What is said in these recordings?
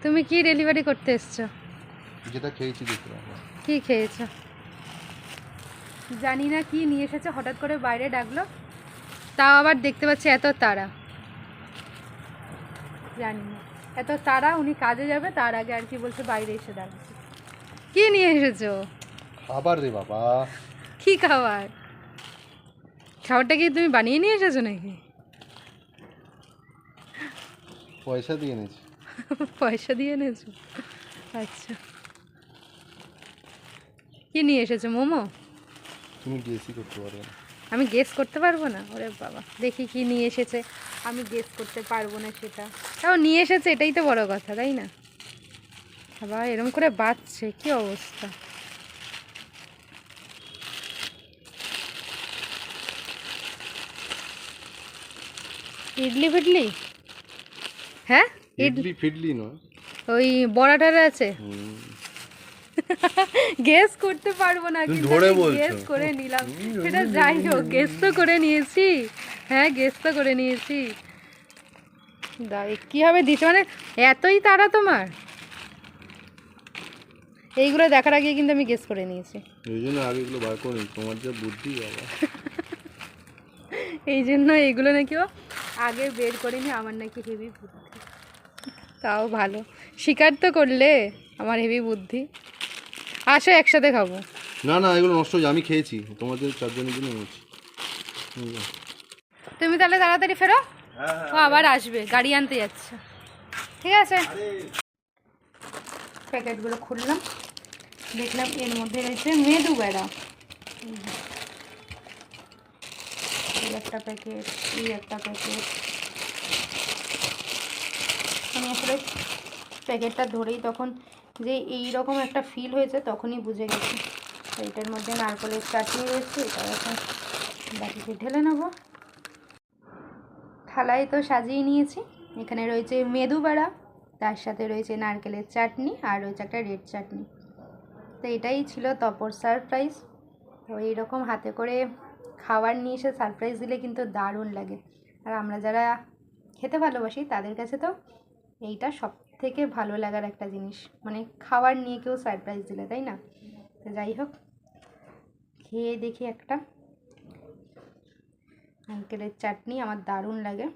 তুমি কি ডেলিভারি করতে এসছো? যেটা খেয়েছি দেখতে। কি খেয়েছো? জানি না কি নিয়ে এসেছে, হঠাৎ করে বাইরে ডাকলো, তাও আবার দেখতে পাচ্ছি এত তাড়া। জানি না এত তাড়া, উনি কাজে যাবে তার আগে আর কি বলছে বাইরে এসে দাঁড়াচ্ছে। কি নিয়ে এসেছো? খাবার রে বাবা। কি খাবার? খাবারটা কি তুমি বানিয়ে নিয়ে এসেছো নাকি? পয়সা দিয়ে এনেছি। পয়সা দিয়ে এনেছো? আচ্ছা, কি নিয়ে এসেছো? মোমো? তুমি গেসই করতে পারবে না। আমি গেস করতে পারবো না? ওরে বাবা, দেখি কি নিয়ে এসেছে, আমি গেস করতে পারবো না সেটা। তাও নিয়ে এসেছে, এটাই তো বড় কথা, তাই না? আবার এরম করে বাজছে, কি অবস্থা! ইডলি ফিডলি? হ্যাঁ, ইডলি ফিডলি নয়, ওই বড়াটার আছে। গেস করতে পারবো না, তুমি কিন্তু ধরে আমি বলছো। গেস করে নিলাম। সেটা যাই হোক, গেস তো করে নিয়েছি। হ্যাঁ, গেস তো করে নিয়েছি। কিভাবে দিচ্ছে, মানে এতই তাড়া তোমার? এইগুলো দেখার আগে কিন্তু আমি গেস করে নিয়েছি। এই জন্য আগে এগুলো বার করে নি, তোমার যা বুদ্ধি বাবা। এই জন্য এইগুলো নাকি ও আগে বের করিনি, আমার নাকি হেভি বুদ্ধি। তাও ভালো, স্বীকার তো করলে আমার হেভি বুদ্ধি। আসো একসাথে খাবো। না না, এগুলো নষ্ট হয়ে যায়, আমি খেয়েছি, তোমাদের চারজনের জন্য এনেছি। তুমি তাহলে তাড়াতাড়ি ফেরো, ও আবার আসবে, গাড়ি আনতে যাচ্ছে। ঠিক আছে, প্যাকেটগুলো খুললাম, দেখলাম এর মধ্যে রয়েছে মেদু বেড়া। এই একটা প্যাকেট, এই একটা প্যাকেট। আমি আসলে প্যাকেটটা ধরেই তখন যে এই রকম একটা ফিল হয়েছে তখনই বুঝে গেছি। এটার মধ্যে নারকেলের চাটনি রয়েছে, এটা এখন বাটিতে ঢেলে নেব। থালায় তো সাজিয়ে নিয়েছি। এখানে রয়েছে মেদু বড়া, তার সাথে রয়েছে নারকেলের চাটনি, আর রয়েছে একটা রেড চাটনি। তো এটাই ছিল তপর সারপ্রাইজ। তো এইরকম হাতে করে খাবার নিয়ে এসে সারপ্রাইজ দিলে কিন্তু দারুণ লাগে। আর আমরা যারা খেতে ভালোবাসি তাদের কাছে তো এইটা সব থেকে ভালো লাগার একটা জিনিস, মানে খাবার নিয়ে কেউ সারপ্রাইজ দিলে, তাই না? তো যাই হোক, খেয়ে দেখি একটা। নারকেলের চাটনি আমার দারুণ লাগে,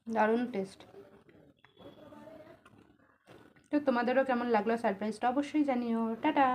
দারুণ টেস্ট। তো তোমাদেরও কেমন লাগলো সারপ্রাইজটা অবশ্যই জানিও। টাটা।